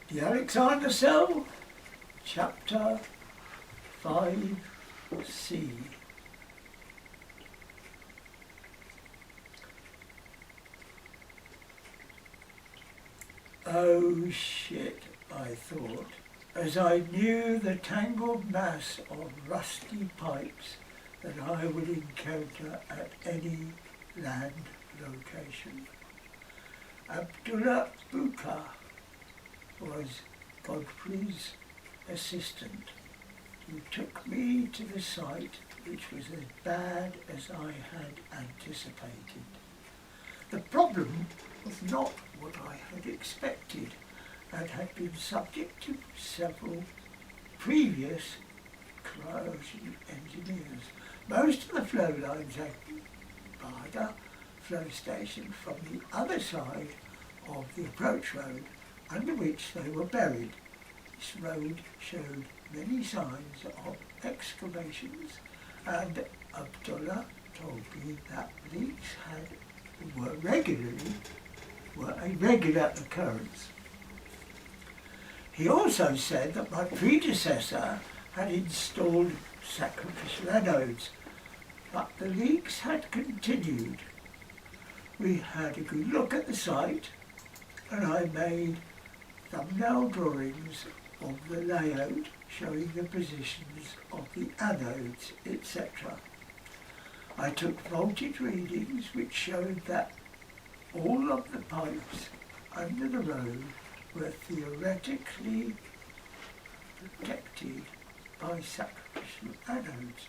The Alexander Cell, Chapter 5C. Oh shit, I thought, as I knew the tangled mass of rusty pipes that I would encounter at any land location. Abdullah Buka was Godfrey's assistant, who took me to the site, which was as bad as I had anticipated. The problem was not what I had expected and had been subject to several previous corrosion engineers. Most of the flow lines had Saga flow station from the other side of the approach road under which they were buried. This road showed many signs of excavations, and Abdullah told me that leaks were a regular occurrence. He also said that my predecessor had installed sacrificial anodes, but the leaks had continued. We had a good look at the site, and I made thumbnail drawings of the layout showing the positions of the anodes, etc. I took voltage readings which showed that all of the pipes under the road were theoretically protected by sacrificial anodes.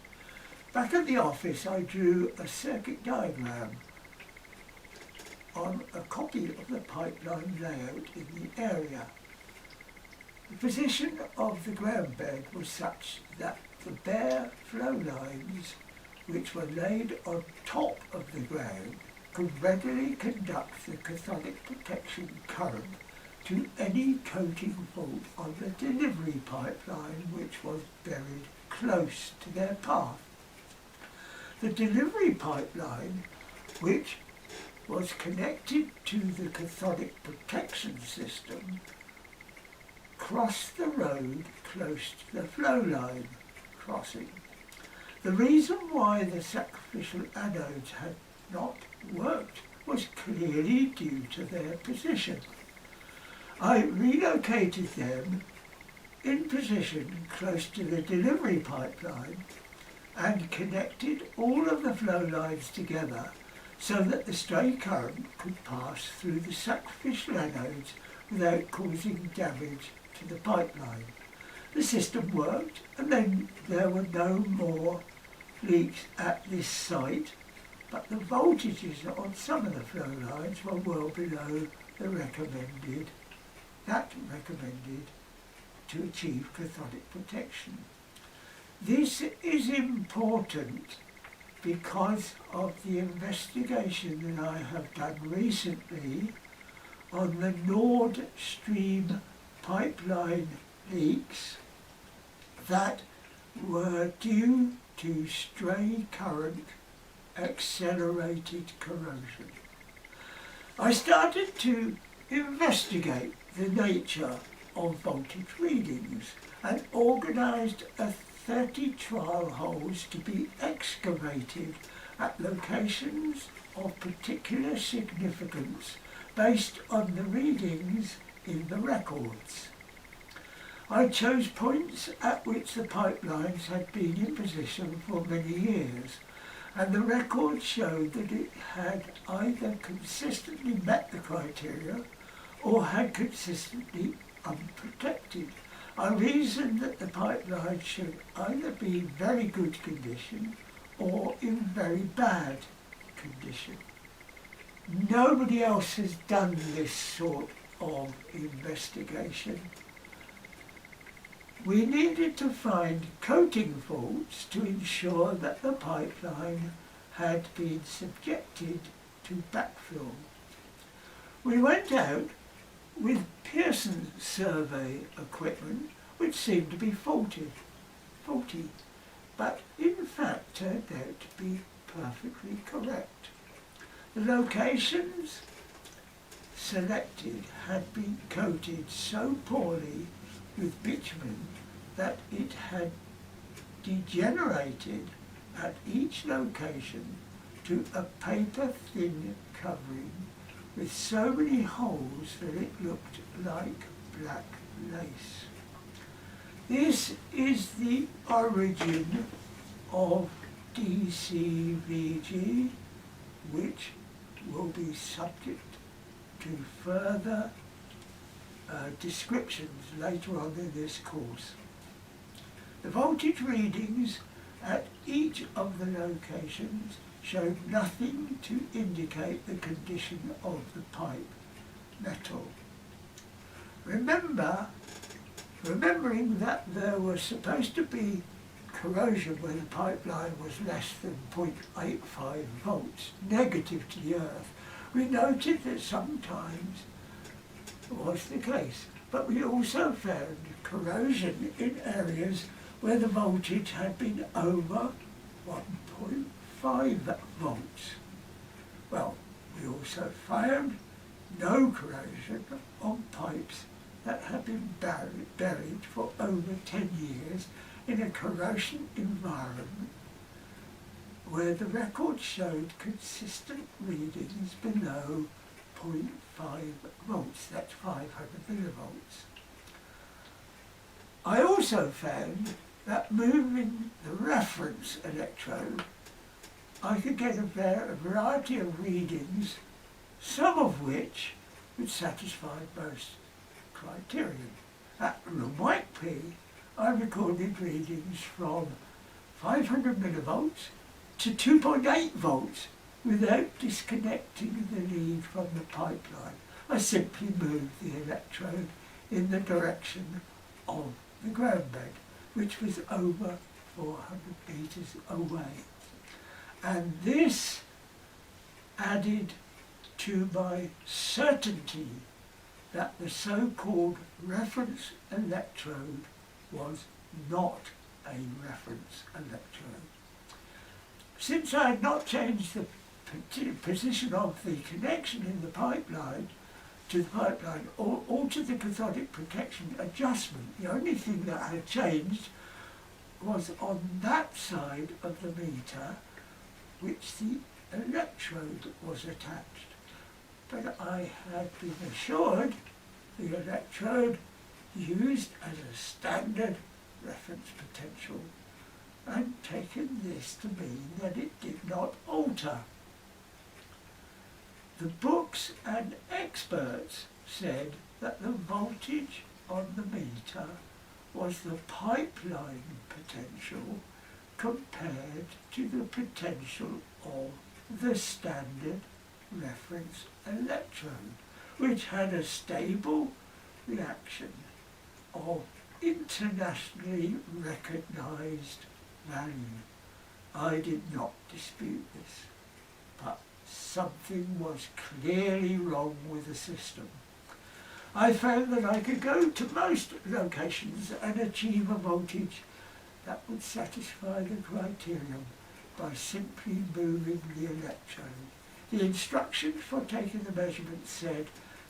Back at the office I drew a circuit diagram on a copy of the pipeline layout in the area. The position of the ground bed was such that the bare flow lines which were laid on top of the ground could readily conduct the cathodic protection current to any coating fault on the delivery pipeline which was buried close to their path. The delivery pipeline, which was connected to the cathodic protection system, crossed the road close to the flow line crossing. The reason why the sacrificial anodes had not worked was clearly due to their position. I relocated them in position close to the delivery pipeline and connected all of the flow lines together so that the stray current could pass through the sacrificial anodes without causing damage to the pipeline. The system worked, and then there were no more leaks at this site, but the voltages on some of the flow lines were well below the recommended to achieve cathodic protection. This is important because of the investigation that I have done recently on the Nord Stream pipeline leaks that were due to stray current accelerated corrosion. I started to investigate the nature of voltage readings and organised 30 trial holes to be excavated at locations of particular significance based on the readings in the records. I chose points at which the pipelines had been in position for many years, and the records showed that it had either consistently met the criteria or had consistently unprotected. I reasoned that the pipeline should either be in very good condition or in very bad condition. Nobody else has done this sort of investigation. We needed to find coating faults to ensure that the pipeline had been subjected to backfill. We went out with Pearson survey equipment which seemed to be faulty, but in fact turned out to be perfectly correct. The locations selected had been coated so poorly with bitumen that it had degenerated at each location to a paper-thin covering with so many holes that it looked like black lace. This is the origin of DCVG, which will be subject to further descriptions later on in this course. The voltage readings at each of the locations showed nothing to indicate the condition of the pipe metal. Remembering that there was supposed to be corrosion where the pipeline was less than 0.85 volts, negative to the earth, we noted that sometimes was the case, but we also found corrosion in areas where the voltage had been over 1.5 volts. Well, we also found no corrosion on pipes that had been buried for over 10 years in a corrosion environment where the record showed consistent readings below 0.5 volts, that's 500 millivolts. I also found that moving the reference electrode, I could get a variety of readings, some of which would satisfy most criterion. At room white P, I recorded readings from 500 millivolts to 2.8 volts without disconnecting the lead from the pipeline. I simply moved the electrode in the direction of the ground bed, which was over 400 meters away. And this added to my certainty that the so-called reference electrode was not a reference electrode. Since I had not changed the position of the connection in the pipeline to the pipeline or to the cathodic protection adjustment, the only thing that had changed was on that side of the meter which the electrode was attached. But I had been assured the electrode used as a standard reference potential and taken this to mean that it did not alter. The books and experts said that the voltage on the meter was the pipeline potential compared to the potential of the standard reference electrode, which had a stable reaction of internationally recognized value. I did not dispute this, but something was clearly wrong with the system. I found that I could go to most locations and achieve a voltage that would satisfy the criterion by simply moving the electrode. The instructions for taking the measurements said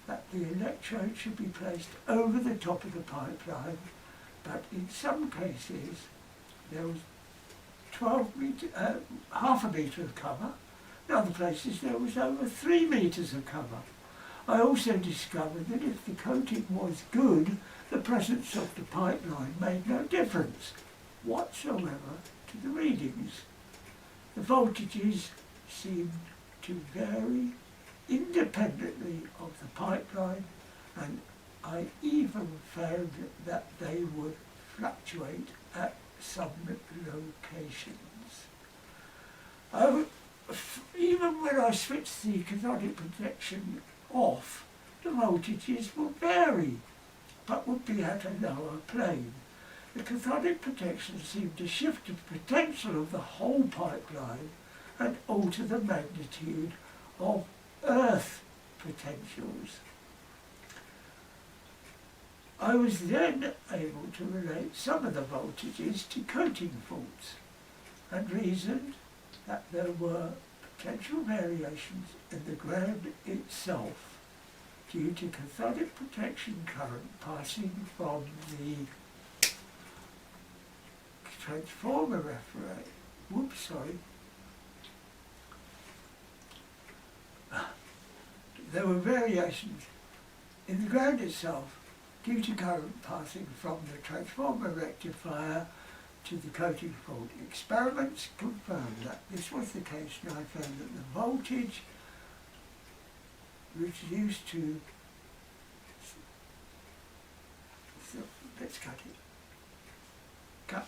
that the electrode should be placed over the top of the pipeline, but in some cases there was half a metre of cover. In other places there was over 3 metres of cover. I also discovered that if the coating was good, the presence of the pipeline made no difference whatsoever to the readings. The voltages seemed to vary independently of the pipeline, and I even found that they would fluctuate at some locations. Even when I switched the cathodic protection off, the voltages would vary, but would be at a lower plane. The cathodic protection seemed to shift the potential of the whole pipeline and alter the magnitude of earth potentials. I was then able to relate some of the voltages to coating faults and reasoned that there were potential variations in the ground itself due to cathodic protection current passing from the transformer referee. Whoops, sorry. There were variations in the ground itself due to current passing from the transformer rectifier to the coating fault. Experiments confirmed that this was the case, and I found that the voltage reduced to, so let's cut it. Cut.